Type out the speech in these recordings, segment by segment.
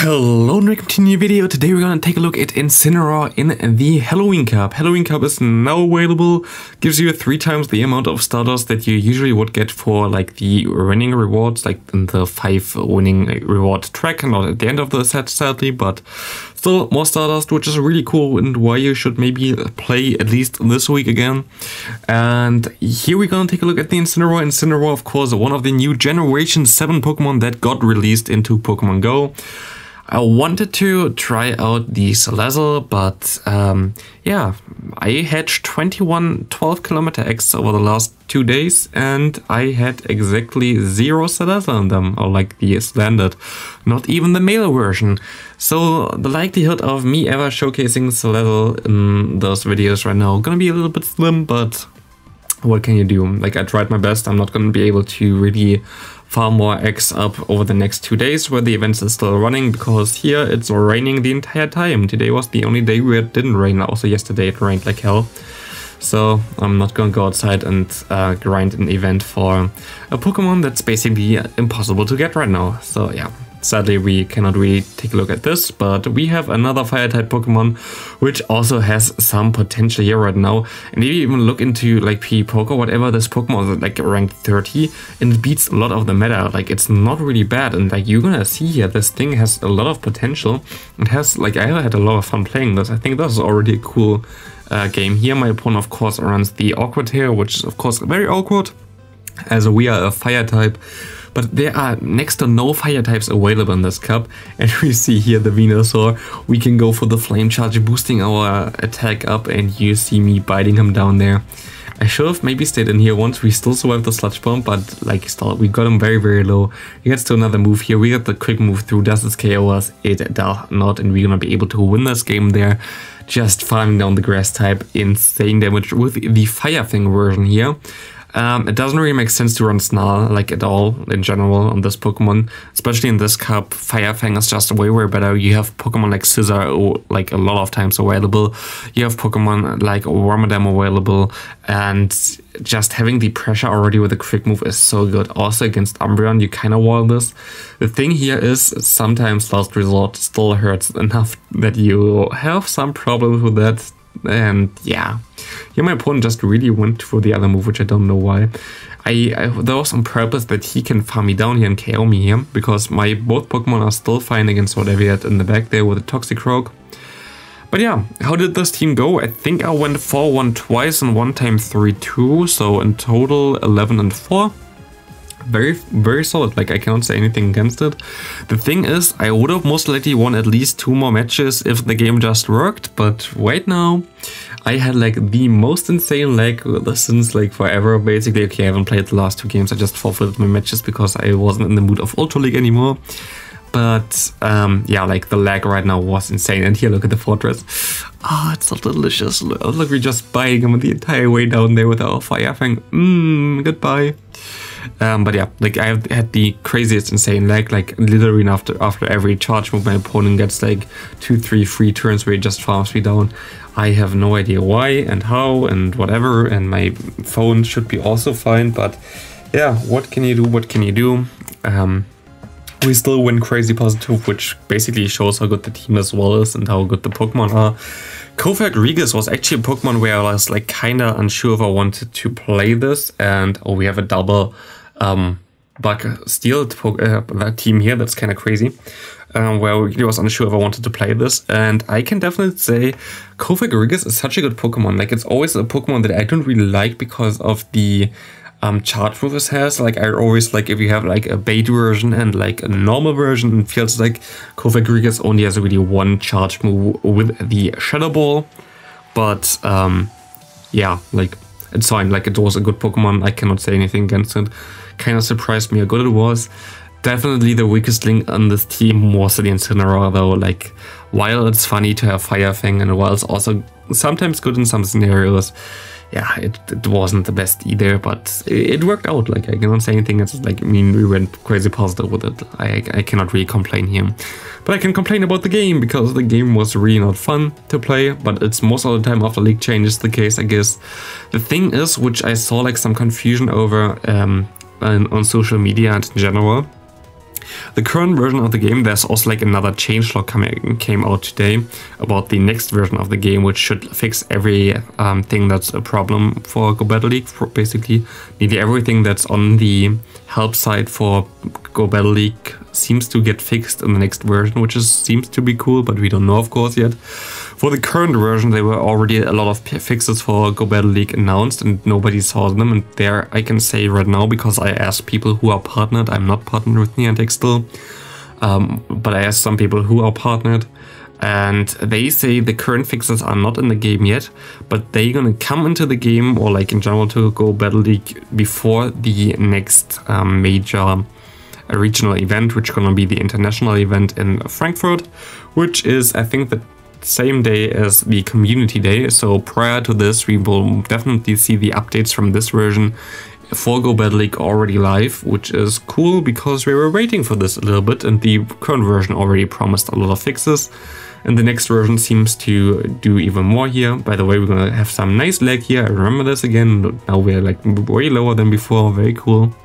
Hello and welcome to a new video. Today we're gonna take a look at Incineroar in the Halloween Cup. Halloween Cup is now available, gives you 3 times the amount of starters that you usually would get for like the winning rewards, like in the 5 winning reward track, not at the end of the set sadly, but still more starters, which is really cool and why you should maybe play at least this week again. And here we're gonna take a look at the Incineroar. Incineroar, of course, one of the new Generation 7 Pokemon that got released into Pokemon Go. I wanted to try out the Salazzle, but yeah, I hatched 21 12km eggs over the last 2 days, and I had exactly 0 Salazzle on them, or like the standard, not even the male version. So the likelihood of me ever showcasing Salazzle in those videos right now gonna be a little bit slim, but what can you do? Like, I tried my best. I'm not gonna be able to really farm more eggs up over the next 2 days where the events are still running, because here it's raining the entire time. Today was the only day where it didn't rain. Also yesterday it rained like hell. So I'm not gonna go outside and grind an event for a Pokemon that's basically impossible to get right now. So yeah, sadly we cannot really take a look at this, but we have another fire-type Pokemon which also has some potential here right now. And if you even look into like Poke or whatever, this Pokemon is like ranked 30 and it beats a lot of the meta. Like, it's not really bad, and like you're gonna see here, this thing has a lot of potential. It has, like, I had a lot of fun playing this. I think this is already a cool game here. My opponent of course runs the Awkward here, which is of course very awkward as we are a fire type. But there are next to no fire types available in this cup, and we see here the Venusaur. We can go for the Flame Charge, boosting our attack up, and you see me biting him down there. I should have maybe stayed in here once. We still survived the Sludge Bomb, but like still, we got him very low. He gets to another move here. We got the quick move through. Does this KO us? It does not, and we're gonna be able to win this game there. Just farming down the grass type. Insane damage with the Fire Fang version here. It doesn't really make sense to run Snarl, like, at all, in general, on this Pokemon. Especially in this cup, Fire Fang is just way better. You have Pokemon like Scizor, like, a lot of times available. You have Pokemon like Wormadam available, and just having the pressure already with a quick move is so good. Also against Umbreon, you kind of wall this. The thing here is, sometimes Last Resort still hurts enough that you have some problems with that. And yeah, here my opponent just really went for the other move, which I don't know why. That was on purpose, that he can farm me down here and KO me here, because my both Pokemon are still fine against whatever he had in the back there with a Toxicroak. But yeah, how did this team go? I think I went 4-1 twice and one time 3-2, so in total 11-4. Very solid, like, I cannot say anything against it. The thing is, I would have most likely won at least 2 more matches if the game just worked, but right now I had like the most insane lag since like forever, basically. Okay, I haven't played the last 2 games, I just forfeited my matches because I wasn't in the mood of Ultra League anymore. But yeah, like, the lag right now was insane. And here, look at the fortress. Ah, it's so delicious. Look, we're just biting him the entire way down there with our Fire Fang. Goodbye. But yeah, like, I have had the craziest insane lag, like literally after every charge move my opponent gets like 2, 3 free turns where he just farms me down. I have no idea why and how and whatever, and my phone should be also fine, but yeah, what can you do? We still win crazy positive, which basically shows how good the team as well is and how good the Pokemon are. Kaiwei was actually a Pokemon where I was like kinda unsure if I wanted to play this, and oh, we have a double Bug Steel that team here. That's kind of crazy. Where I really was unsure if I wanted to play this, and I can definitely say Kaiwei is such a good Pokemon. Like, it's always a Pokemon that I don't really like because of the charge move it has. Like, I always like if you have like a bait version and like a normal version, it feels like Kaiwei only has really one charge move with the Shadow Ball. But yeah, like, it's fine. Like, it was a good Pokemon, I cannot say anything against it. Kind of surprised me how good it was. Definitely the weakest link on this team was the Incineroar though. Like, while it's funny to have Fire Fang and while it's also sometimes good in some scenarios, yeah, it wasn't the best either, but it worked out. Like, I cannot say anything. It's like, I mean, we went crazy positive with it. I cannot really complain here. But I can complain about the game, because the game was really not fun to play, but it's most of the time after league changes the case, I guess. The thing is, which I saw like some confusion over on social media and in general, The current version of the game, there's also like another changelog came out today about the next version of the game, which should fix every thing that's a problem for Go Battle League. For basically, nearly everything that's on the help side for Go Battle League seems to get fixed in the next version, which seems to be cool, but we don't know, of course, yet. For the current version, there were already a lot of fixes for Go Battle League announced, and nobody saw them. And there I can say right now, because I asked people who are partnered, I'm not partnered with Niantic still, but I asked some people who are partnered, and they say the current fixes are not in the game yet, but they're gonna come into the game, or like in general to Go Battle League, before the next major regional event, which is gonna be the international event in Frankfurt, which is, I think, the same day as the community day. So prior to this, we will definitely see the updates from this version for Go Battle League already live, which is cool because we were waiting for this a little bit, and the current version already promised a lot of fixes, and the next version seems to do even more here. By the way, we're gonna have some nice lag here. I remember this again. Now we're like way lower than before. Very cool.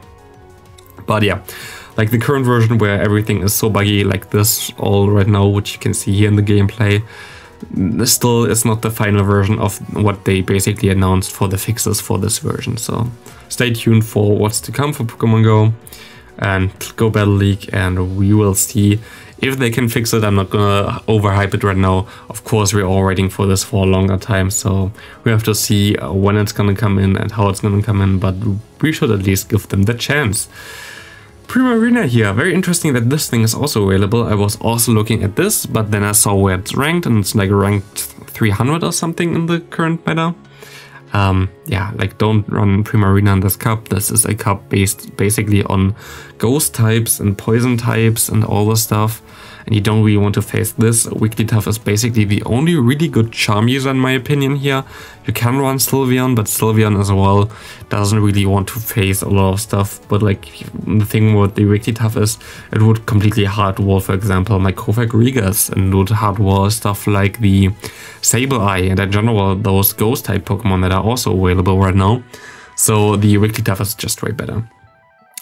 But yeah, like the current version where everything is so buggy like this all right now, which you can see here in the gameplay, still is not the final version of what they basically announced for the fixes for this version. So stay tuned for what's to come for Pokemon Go and Go Battle League, and we will see if they can fix it. I'm not gonna overhype it right now. Of course, we're all waiting for this for a longer time, so we have to see when it's gonna come in and how it's gonna come in, but we should at least give them the chance. Primarina here, very interesting that this thing is also available. I was also looking at this, but then I saw where it's ranked, and it's like ranked 300 or something in the current meta. Yeah, like don't run Primarina in this cup. This is a cup based basically on ghost types and poison types and all the stuff, and you don't really want to face this. Wigglytuff is basically the only really good charm user in my opinion here. You can run Sylveon, but Sylveon as well doesn't really want to face a lot of stuff. But like the thing with the Wigglytuff is it would completely hardwall, for example, my Kofag Regas, and would hardwall stuff like the Sableye and in general those ghost type Pokemon that are also available right now. So the Wigglytuff is just way better.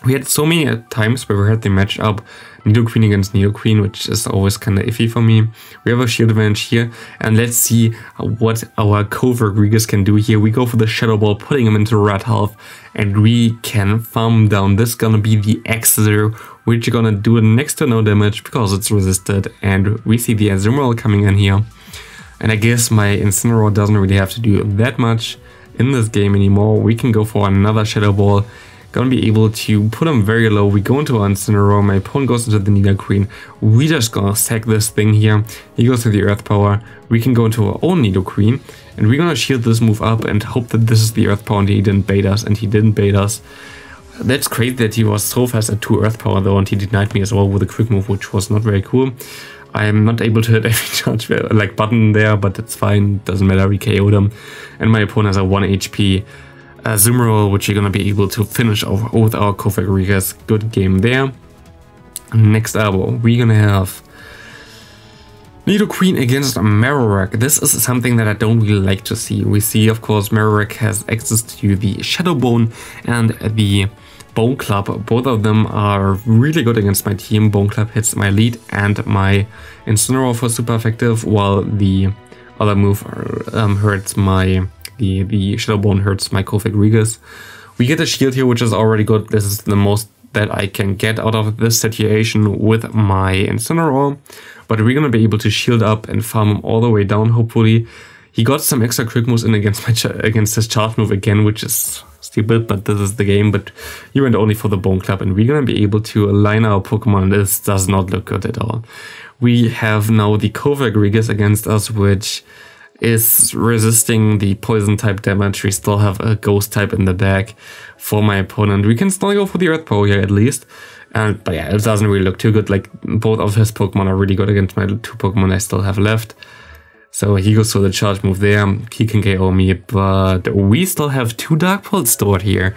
We had so many times where we had the matchup Nidoqueen against Nidoqueen, which is always kind of iffy for me. We have a shield advantage here, and let's see what our Kofag Regas can do here. We go for the Shadow Ball, putting him into red health, and we can farm down. This is gonna be the X-Zero, which is gonna do next to no damage because it's resisted, and we see the Incineroar coming in here. And I guess my Incineroar doesn't really have to do that much in this game anymore. We can go for another Shadow Ball. Gonna be able to put him very low. We go into Incineroar, my opponent goes into the Nidoqueen. We just gonna sack this thing here. He goes to the Earth Power. We can go into our own Nidoqueen, and we're gonna shield this move up and hope that this is the Earth Power and he didn't bait us, and he didn't bait us. That's crazy that he was so fast at 2 Earth Power though, and he denied me as well with a quick move, which was not very cool. I am not able to hit every charge like button there, but it's fine, doesn't matter, we KO'd him. And my opponent has a 1 HP Incineroar, which you're gonna be able to finish off with our Kofag Regas. Good game there. Next up, we're gonna have Nidoqueen against Marowak. This is something that I don't really like to see. We see, of course, Marowak has access to the Shadow Bone and the Bone Club. Both of them are really good against my team. Bone Club hits my lead and my Incineroar for super effective, while the other move hurts my... The Shadow Bone hurts my Kofag Regas. We get a shield here, which is already good. This is the most that I can get out of this situation with my Incineroar. But we're gonna be able to shield up and farm him all the way down, hopefully. He got some extra quick moves in against his charge move again, which is stupid, but this is the game. But he went only for the Bone Club, and we're gonna be able to align our Pokemon. This does not look good at all. We have now the Kofag Regas against us, which is resisting the poison type damage. We still have a ghost type in the bag for my opponent. We can still go for the Earth Power here at least. But yeah, it doesn't really look too good. Like both of his Pokemon are really good against my 2 Pokemon I still have left. So he goes for the charge move there. He can KO me, but we still have 2 Dark Pulse stored here.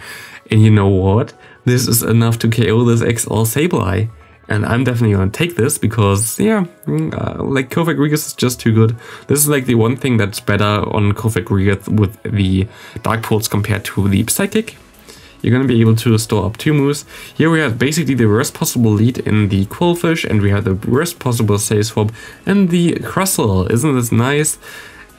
And you know what? This is enough to KO this XL Sableye. And I'm definitely gonna take this because, yeah, like Kofag Regas is just too good. This is like the one thing that's better on Kofag Regas with the Dark Pulse compared to the Psychic. you're gonna be able to store up 2 moves. Here we have basically the worst possible lead in the Quillfish, and we have the worst possible save swap in the Crustle. Isn't this nice?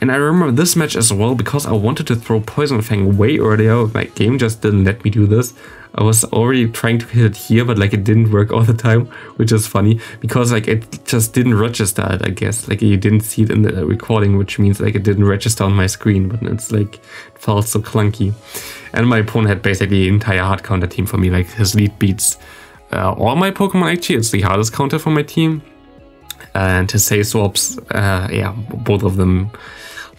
And I remember this match as well because I wanted to throw Poison Fang way earlier. My game just didn't let me do this. I was already trying to hit it here, but like it didn't work all the time, which is funny because like it just didn't register it, I guess. Like you didn't see it in the recording, which means like it didn't register on my screen, but it's like it felt so clunky. And my opponent had basically the entire hard counter team for me. Like his lead beats all my Pokemon actually. It's the hardest counter for my team. And his save swaps, yeah, both of them.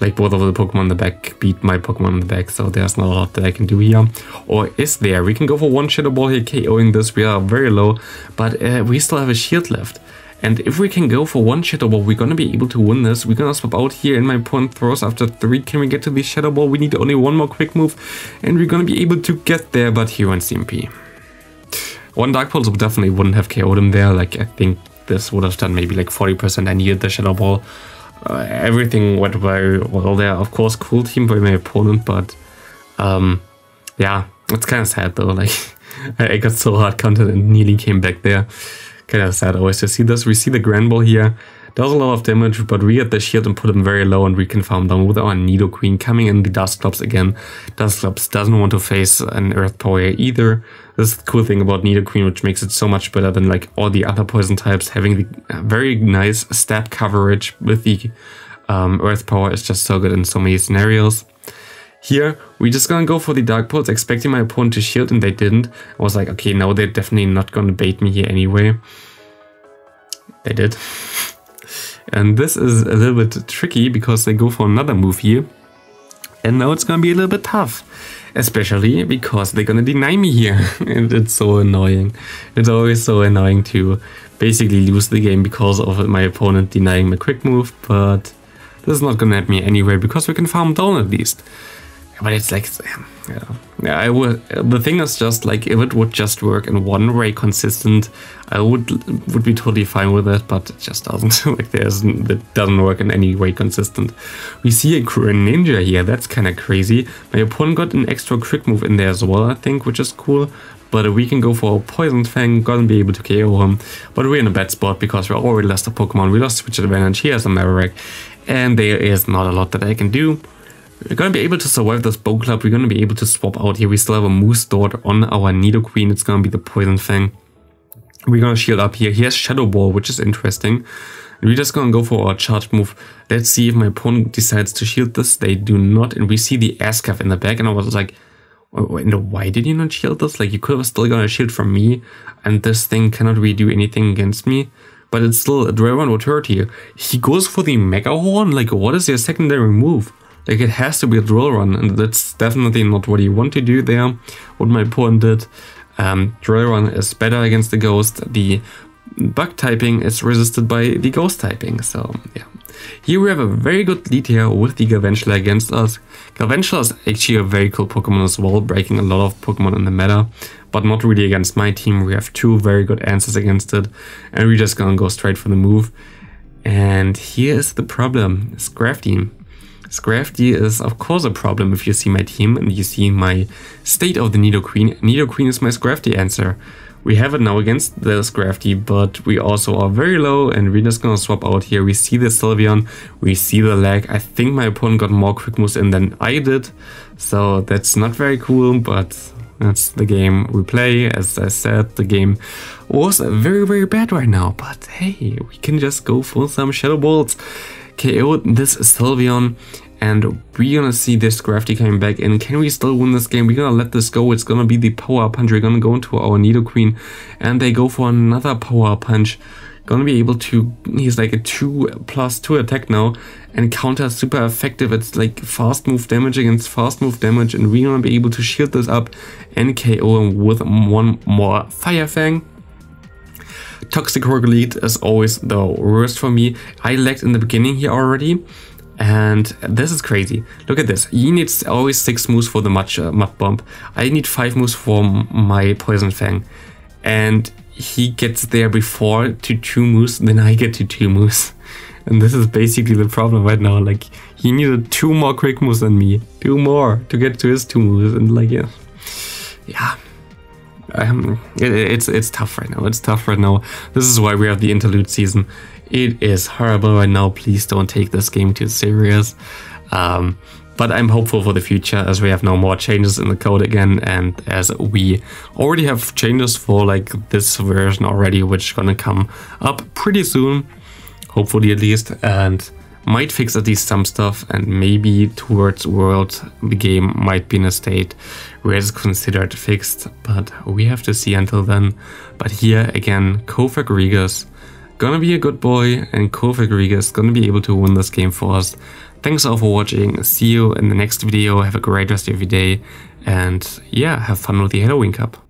Like both of the Pokemon in the back beat my Pokemon in the back, so there's not a lot that I can do here. Or is there? We can go for 1 Shadow Ball here, KOing this. We are very low, but we still have a shield left. And if we can go for 1 Shadow Ball, we're gonna be able to win this. We're gonna swap out here, and my opponent throws after 3. Can we get to the Shadow Ball? We need only 1 more quick move, and we're gonna be able to get there, but here on CMP. 1 Dark Pulse definitely wouldn't have KO'd him there. Like I think this would have done maybe like 40%. I needed the Shadow Ball. Everything went very well there. Of course, cool team by my opponent, but yeah, it's kind of sad though. Like I got so hard countered and nearly came back there. Kind of sad always to see this. We see the Grand Ball here. Does a lot of damage, but we get the shield and put him very low, and we can farm down with our Nidoqueen coming in the Dusclops again. Dusclops doesn't want to face an Earth Power either. This is the cool thing about Nidoqueen, which makes it so much better than like all the other poison types. Having the very nice stab coverage with the Earth Power is just so good in so many scenarios. Here, we're just gonna go for the Dark Pulse, expecting my opponent to shield, and they didn't. I was like, okay, no, they're definitely not gonna bait me here anyway. They did. And this is a little bit tricky because they go for another move here. And now it's gonna be a little bit tough. Especially because they're gonna deny me here. And it's so annoying. It's always so annoying to basically lose the game because of my opponent denying my quick move. But this is not gonna help me anyway because we can farm down at least. But it's like, yeah, I would. The thing is just like if it would just work in one way consistent, I would be totally fine with it. But it just doesn't. Like it doesn't work in any way consistent. We see a Ninja here. That's kind of crazy. My opponent got an extra quick move in there as well, I think, which is cool. But we can go for a Poison Fang, gonna be able to KO him. But we're in a bad spot because we already lost a Pokemon. We lost Switch Advantage. Here's a Maverick, and there is not a lot that I can do. We're gonna be able to survive this Bow Club. We're gonna be able to swap out here. We still have a Moose stored on our Nidoqueen. It's gonna be the Poison Fang. We're gonna shield up here. Here's Shadow Ball, which is interesting. We're just gonna go for our charge move. Let's see if my opponent decides to shield this. They do not, and we see the Ascaf in the back, and I was like, why did you not shield this? Like, you could have still got a shield from me, and this thing cannot really do anything against me. But it's still a Dragon would hurt here. He goes for the Mega Horn. Like, what is your secondary move? Like, it has to be a Drill Run, and that's definitely not what you want to do there. What my opponent did. Drill Run is better against the Ghost. The Bug typing is resisted by the Ghost typing, so yeah. Here we have a very good lead here with the Galvantula against us. Galvantula is actually a very cool Pokemon as well, breaking a lot of Pokemon in the meta, but not really against my team. We have 2 very good answers against it, and we're just gonna go straight for the move. And here is the problem, Scrafty. Scrafty is of course a problem if you see my team and you see my state of the Nidoqueen. Nidoqueen is my Scrafty answer. We have it now against the Scrafty, but we also are very low, and we're just gonna swap out here. We see the Sylveon, we see the lag. I think my opponent got more quick moves in than I did, so that's not very cool, but that's the game we play. As I said, the game was very, very bad right now, but hey, we can just go for some Shadow Balls. KO this Sylveon, and we're gonna see this Scrafty coming back in. Can we still win this game? We're gonna let this go. It's gonna be the Power Punch. We're gonna go into our Nidoqueen, and they go for another Power Punch. Gonna be able to, he's like a 2+2 attack now, and counter super effective. It's like fast move damage against fast move damage, and we're gonna be able to shield this up and KO him with 1 more Fire Fang. Toxic Rocklead is always the worst for me. I lagged in the beginning here already, and this is crazy. Look at this. He needs always 6 moves for the Mud Bomb. I need 5 moves for my Poison Fang, and he gets there before to 2 moves, then I get to 2 moves. And this is basically the problem right now. Like, he needed 2 more quick moves than me. 2 more to get to his 2 moves, and like, yeah. yeah, it's tough right now. It's tough right now. This is why we have the interlude season. It is horrible right now. Please don't take this game too serious. But I'm hopeful for the future, as we have now more changes in the code again, and as we already have changes for like this version already, which is gonna come up pretty soon, hopefully at least, and might fix at least some stuff, and maybe towards World the game might be in a state where it's considered fixed, but we have to see until then. But here again, Kofagrigas gonna be a good boy, and Kofagrigas gonna be able to win this game for us. Thanks all for watching. See you in the next video. Have a great rest of your day, and yeah, have fun with the Halloween Cup.